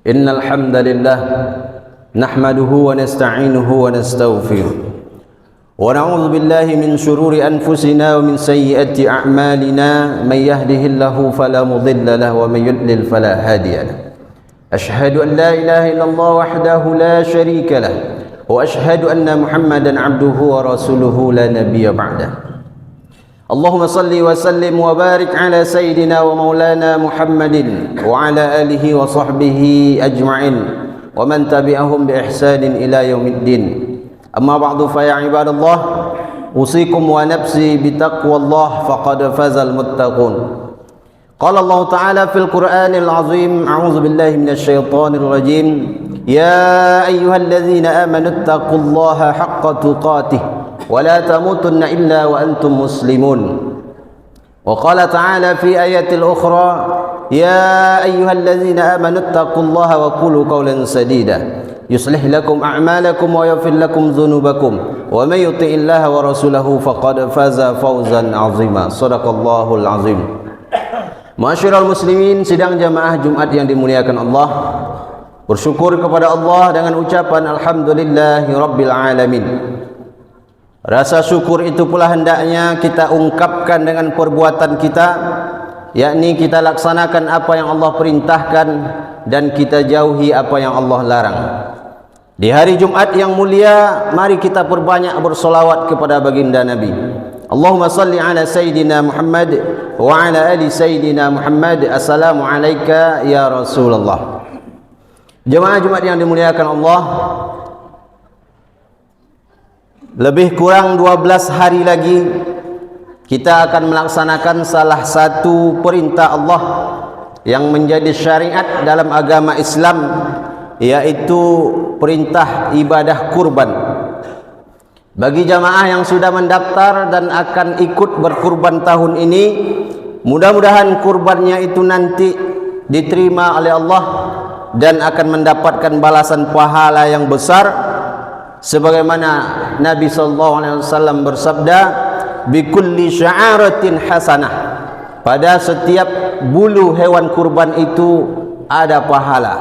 إن الحمد لله نحمده ونستعينه ونستغفره ونعوذ بالله من شرور أنفسنا ومن سيئات أعمالنا من يهده الله فلا مضل له ومن يضلل فلا هادي له أشهد أن لا إله إلا الله وحده لا شريك له وأشهد أن محمدا عبده ورسوله لا نبي بعده اللهم صل وسلم وبارك على سيدنا ومولانا محمد وعلى آله وصحبه أجمعين ومن تبعهم بإحسان إلى يوم الدين أما بعد فيا عباد الله أوصيكم ونفسي بتقوى الله فقد فاز المتقون قال الله تعالى في القرآن العظيم أعوذ بالله من الشيطان الرجيم يا أيها الذين آمنوا اتقوا الله حق تقاته ولا تموتن إلا وأنتم مسلمون وقال تعالى في آية أخرى يا أيها الذين آمنوا اتقوا الله وقولوا قولا سديدا يصلح لكم أعمالكم ويغفر لكم ذنوبكم ومن يطع الله ورسوله فقد فاز فوزا عظيما صدق الله العظيم. Ma'asyiral muslimin, sidang jamaah Jumat yang dimuliakan Allah, bersyukur kepada Allah dengan ucapan alhamdulillahi rabbil alamin. Rasa syukur itu pula hendaknya kita ungkapkan dengan perbuatan kita, yakni kita laksanakan apa yang Allah perintahkan dan kita jauhi apa yang Allah larang. Di hari Jumat yang mulia, mari kita perbanyak bersolawat kepada baginda Nabi. Allahumma salli ala Sayyidina Muhammad wa ala ali Sayyidina Muhammad. Assalamu alayka ya Rasulullah. Jemaah Jumat yang dimuliakan Allah, lebih kurang 12 hari lagi kita akan melaksanakan salah satu perintah Allah yang menjadi syariat dalam agama Islam, yaitu perintah ibadah kurban. Bagi jamaah yang sudah mendaftar dan akan ikut berkurban tahun ini, mudah-mudahan kurbannya itu nanti diterima oleh Allah dan akan mendapatkan balasan pahala yang besar, sebagaimana Nabi SAW bersabda, bikulli sya'aratin hasanah, pada setiap bulu hewan kurban itu ada pahala.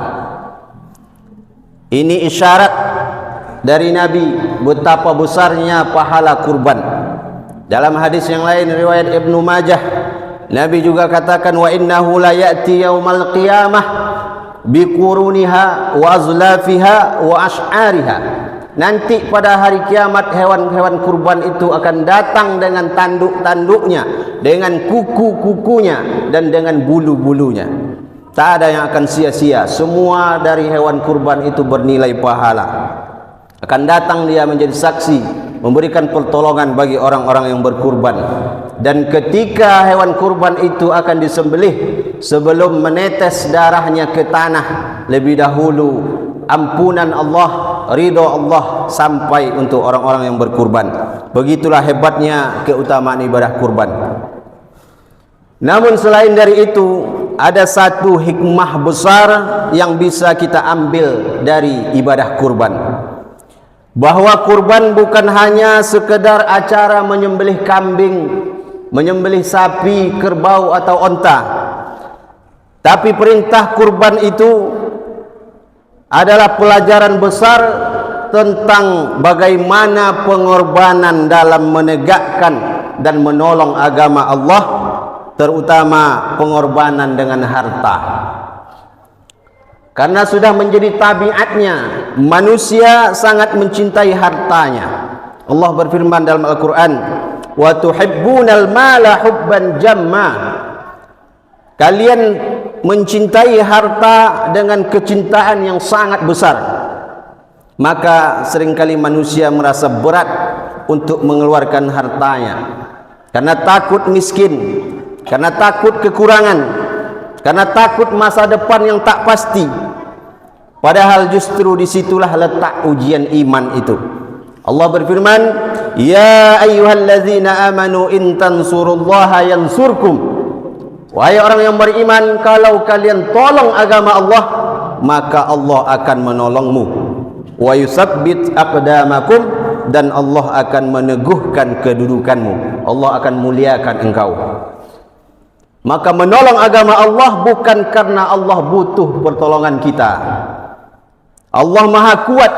Ini isyarat dari Nabi betapa besarnya pahala kurban. Dalam hadis yang lain riwayat Ibnu Majah, Nabi juga katakan, wa innahu la ya'ti yaumal qiyamah biquruniha wa azlafiha wa ash'ariha. Nanti pada hari kiamat hewan-hewan kurban itu akan datang dengan tanduk-tanduknya, dengan kuku-kukunya dan dengan bulu-bulunya. Tak ada yang akan sia-sia. Semua dari hewan kurban itu bernilai pahala. Akan datang dia menjadi saksi, memberikan pertolongan bagi orang-orang yang berkurban. Dan ketika hewan kurban itu akan disembelih, sebelum menetes darahnya ke tanah, lebih dahulu ampunan Allah, ridho Allah sampai untuk orang-orang yang berkurban. Begitulah hebatnya keutamaan ibadah kurban. Namun selain dari itu, ada satu hikmah besar yang bisa kita ambil dari ibadah kurban, bahwa kurban bukan hanya sekedar acara menyembelih kambing, menyembelih sapi, kerbau atau onta, tapi perintah kurban itu adalah pelajaran besar tentang bagaimana pengorbanan dalam menegakkan dan menolong agama Allah, terutama pengorbanan dengan harta. Karena sudah menjadi tabiatnya manusia sangat mencintai hartanya. Allah berfirman dalam Al-Quran, wa tuhibbunal mala hubban jamma, kalian mencintai harta dengan kecintaan yang sangat besar. Maka seringkali manusia merasa berat untuk mengeluarkan hartanya, karena takut miskin, karena takut kekurangan, karena takut masa depan yang tak pasti. Padahal justru disitulah letak ujian iman itu. Allah berfirman, ya ayyuhallazina amanu in tansurullaha yansurkum. Wahai orang yang beriman, kalau kalian tolong agama Allah, maka Allah akan menolongmu. Wa yusabbit aqdamakum, dan Allah akan meneguhkan kedudukanmu. Allah akan muliakan engkau. Maka menolong agama Allah bukan karena Allah butuh pertolongan kita. Allah Maha Kuat,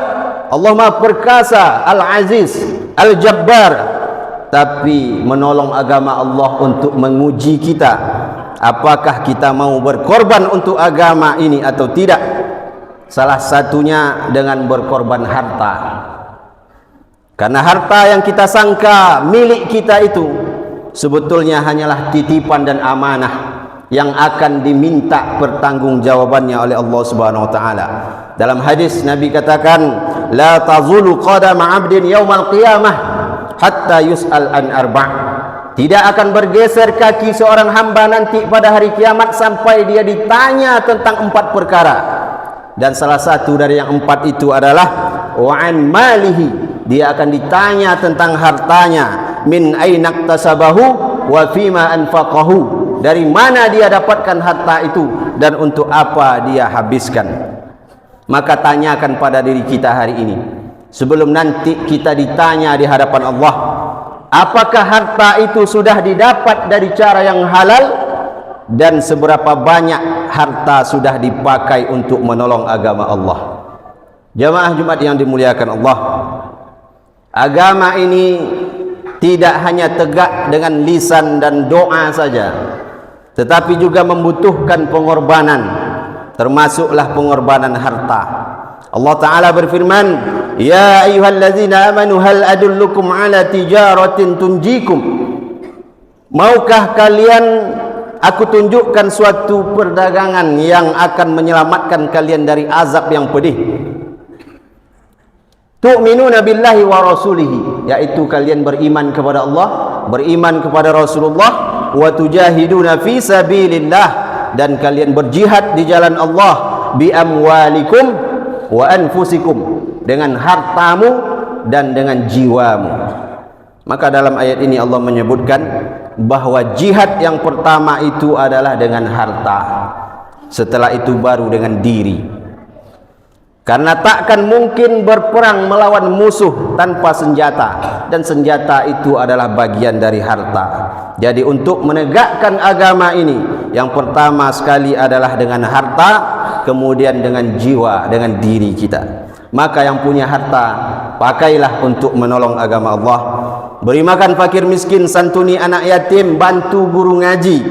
Allah Maha Perkasa, Al-Aziz, Al-Jabbar, tapi menolong agama Allah untuk menguji kita, apakah kita mau berkorban untuk agama ini atau tidak. Salah satunya dengan berkorban harta. Karena harta yang kita sangka milik kita itu sebetulnya hanyalah titipan dan amanah yang akan diminta pertanggungjawabannya oleh Allah Subhanahu wa taala. Dalam hadis Nabi katakan, la tazulu qadama 'abdin yaumal qiyamah hatta yus'al an arba'. Tidak akan bergeser kaki seorang hamba nanti pada hari kiamat sampai dia ditanya tentang 4 perkara. Dan salah satu dari yang 4 itu adalah wa an malihi. Dia akan ditanya tentang hartanya, min aina iktasabahu wa fima anfaqahu. Dari mana dia dapatkan harta itu dan untuk apa dia habiskan. Maka tanyakan pada diri kita hari ini, sebelum nanti kita ditanya di hadapan Allah, apakah harta itu sudah didapat dari cara yang halal dan seberapa banyak harta sudah dipakai untuk menolong agama Allah. Jamaah Jumat yang dimuliakan Allah, agama ini tidak hanya tegak dengan lisan dan doa saja, tetapi juga membutuhkan pengorbanan, termasuklah pengorbanan harta. Allah Ta'ala berfirman, ya ayyuhallazina amanu hal adullukum ala tijaratin tunjikum. Maukah kalian aku tunjukkan suatu perdagangan yang akan menyelamatkan kalian dari azab yang pedih. Tu'minuna billahi wa rasulihi, yaitu kalian beriman kepada Allah, beriman kepada Rasulullah, wa tujahiduna fi sabilillah, dan kalian berjihad di jalan Allah, bi amwalikum wa anfusikum, dengan hartamu dan dengan jiwamu. Maka dalam ayat ini Allah menyebutkan bahwa jihad yang pertama itu adalah dengan harta, setelah itu baru dengan diri. Karena takkan mungkin berperang melawan musuh tanpa senjata, dan senjata itu adalah bagian dari harta. Jadi untuk menegakkan agama ini, yang pertama sekali adalah dengan harta, kemudian dengan jiwa, dengan diri kita. Maka yang punya harta, pakailah untuk menolong agama Allah. Beri makan fakir miskin, santuni anak yatim, bantu guru ngaji,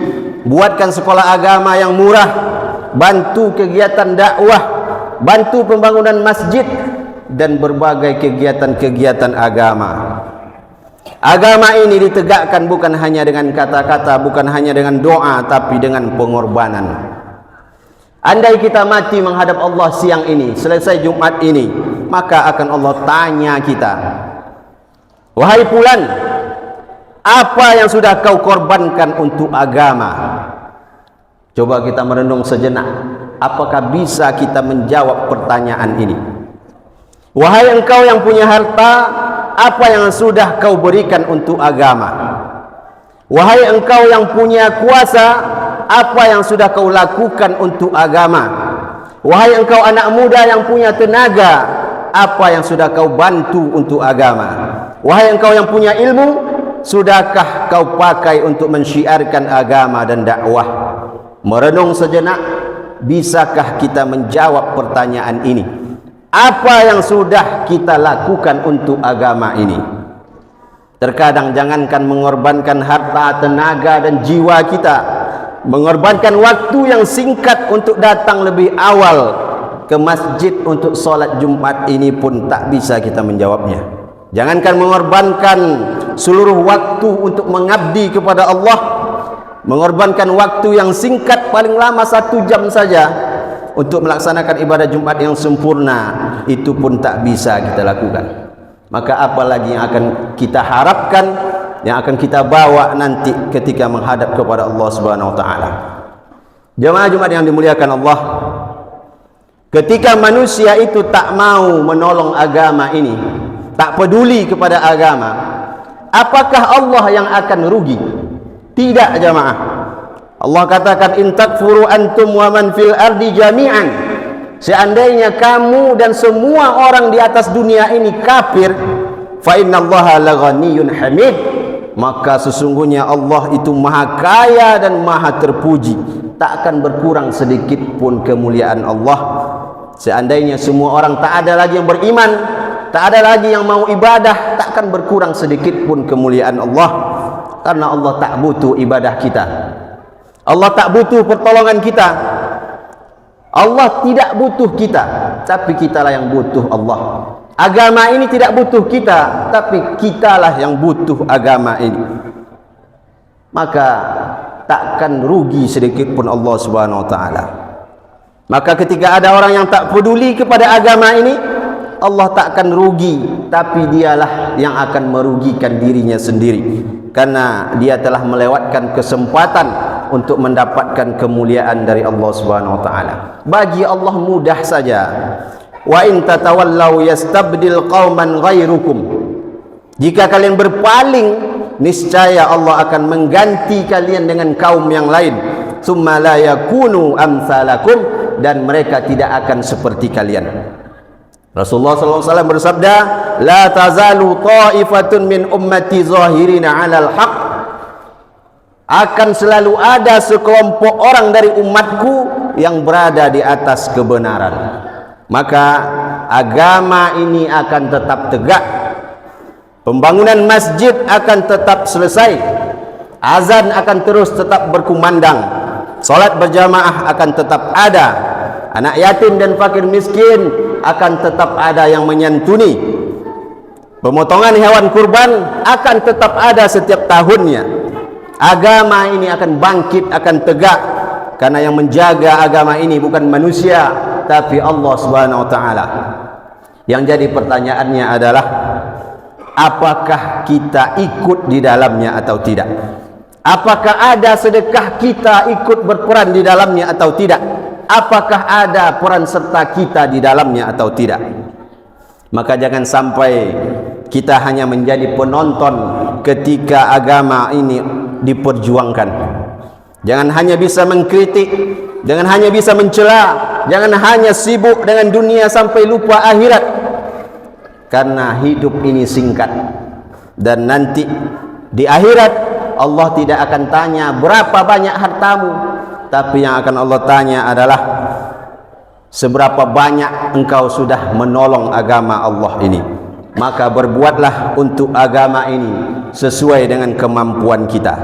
buatkan sekolah agama yang murah, bantu kegiatan dakwah, bantu pembangunan masjid, dan berbagai kegiatan-kegiatan agama. Agama ini ditegakkan bukan hanya dengan kata-kata, bukan hanya dengan doa, tapi dengan pengorbanan. Andai kita mati menghadap Allah siang ini, selesai Jumat ini, maka akan Allah tanya kita, wahai fulan, apa yang sudah kau korbankan untuk agama? Coba kita merenung sejenak, apakah bisa kita menjawab pertanyaan ini? Wahai engkau yang punya harta, apa yang sudah kau berikan untuk agama? Wahai engkau yang punya kuasa, apa yang sudah kau lakukan untuk agama? Wahai engkau anak muda yang punya tenaga, apa yang sudah kau bantu untuk agama? Wahai engkau yang punya ilmu, sudahkah kau pakai untuk mensyiarkan agama dan dakwah? Merenung sejenak, bisakah kita menjawab pertanyaan ini? Apa yang sudah kita lakukan untuk agama ini? Terkadang jangankan mengorbankan harta, tenaga dan jiwa kita, mengorbankan waktu yang singkat untuk datang lebih awal ke masjid untuk sholat Jumat ini pun tak bisa kita menjawabnya. Jangankan mengorbankan seluruh waktu untuk mengabdi kepada Allah, mengorbankan waktu yang singkat, paling lama 1 jam saja untuk melaksanakan ibadah Jumat yang sempurna, itu pun tak bisa kita lakukan. Maka apalagi yang akan kita harapkan, yang akan kita bawa nanti ketika menghadap kepada Allah Subhanahu wa taala. Jemaah Jumat yang dimuliakan Allah, ketika manusia itu tak mau menolong agama ini, tak peduli kepada agama, apakah Allah yang akan rugi? Tidak, jemaah. Allah katakan, in takfuru antum wa man fil ardi jami'an. Seandainya kamu dan semua orang di atas dunia ini kafir, fa innallaha laghaniyyun hamid, maka sesungguhnya Allah itu maha kaya dan maha terpuji. Tak akan berkurang sedikit pun kemuliaan Allah. Seandainya semua orang tak ada lagi yang beriman, tak ada lagi yang mau ibadah, tak akan berkurang sedikit pun kemuliaan Allah. Karena Allah tak butuh ibadah kita, Allah tak butuh pertolongan kita, Allah tidak butuh kita, tapi kitalah yang butuh Allah. Agama ini tidak butuh kita, tapi kitalah yang butuh agama ini. Maka takkan rugi sedikit pun Allah Subhanahu wa taala. Maka ketika ada orang yang tak peduli kepada agama ini, Allah takkan rugi, tapi dialah yang akan merugikan dirinya sendiri, karena dia telah melewatkan kesempatan untuk mendapatkan kemuliaan dari Allah Subhanahu wa taala. Bagi Allah mudah saja. Wa in tatawallaw yastabdil qauman ghairukum. Jika kalian berpaling, niscaya Allah akan mengganti kalian dengan kaum yang lain. Tsumma la yakunu amsalakum, dan mereka tidak akan seperti kalian. Rasulullah SAW bersabda, la tazalu ta'ifatun min ummati zahirina 'alal haq. Akan selalu ada sekelompok orang dari umatku yang berada di atas kebenaran. Maka agama ini akan tetap tegak, pembangunan masjid akan tetap selesai, azan akan terus tetap berkumandang, salat berjamaah akan tetap ada, anak yatim dan fakir miskin akan tetap ada yang menyantuni, pemotongan hewan kurban akan tetap ada setiap tahunnya. Agama ini akan bangkit, akan tegak, karena yang menjaga agama ini bukan manusia, tapi Allah Subhanahu wa taala. Yang jadi pertanyaannya adalah, apakah kita ikut di dalamnya atau tidak? Apakah ada sedekah kita ikut berperan di dalamnya atau tidak? Apakah ada peran serta kita di dalamnya atau tidak? Maka jangan sampai kita hanya menjadi penonton ketika agama ini diperjuangkan. Jangan hanya bisa mengkritik, jangan hanya bisa mencela, jangan hanya sibuk dengan dunia sampai lupa akhirat. Karena hidup ini singkat, dan nanti di akhirat Allah tidak akan tanya berapa banyak hartamu, tapi yang akan Allah tanya adalah seberapa banyak engkau sudah menolong agama Allah ini. Maka berbuatlah untuk agama ini sesuai dengan kemampuan kita.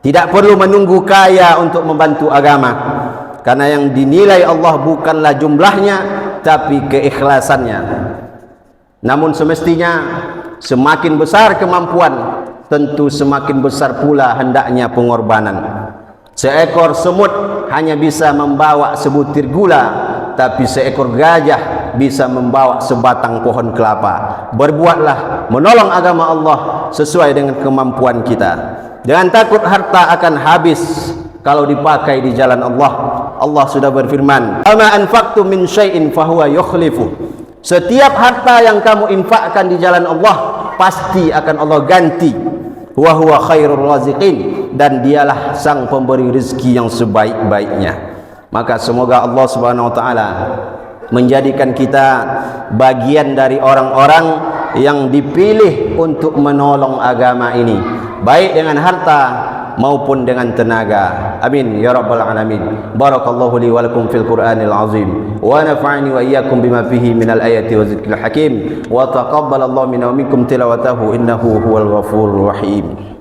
Tidak perlu menunggu kaya untuk membantu agama, karena yang dinilai Allah bukanlah jumlahnya, tapi keikhlasannya. Namun semestinya semakin besar kemampuan, tentu semakin besar pula hendaknya pengorbanan. Seekor semut hanya bisa membawa sebutir gula, tapi seekor gajah bisa membawa sebatang pohon kelapa. Berbuatlah menolong agama Allah sesuai dengan kemampuan kita. Jangan takut harta akan habis kalau dipakai di jalan Allah. Allah sudah berfirman, "Ama anfaqtum min syai'in fahuwa yukhlifu." Setiap harta yang kamu infakkan di jalan Allah pasti akan Allah ganti. Wa huwa khairur raziqin, dan dialah sang pemberi rezeki yang sebaik-baiknya. Maka semoga Allah Subhanahu wa taala menjadikan kita bagian dari orang-orang yang dipilih untuk menolong agama ini, baik dengan harta maupun dengan tenaga. Amin ya rabbal alamin. Barakallahu li wa lakum fil Qur'anil azim, wa nafa'ani wa iyyakum bima fihi minal ayati wa zikril hakim, wa taqabbalallahu minna wa minkum tilawatahu innahu huwal ghafurur rahim.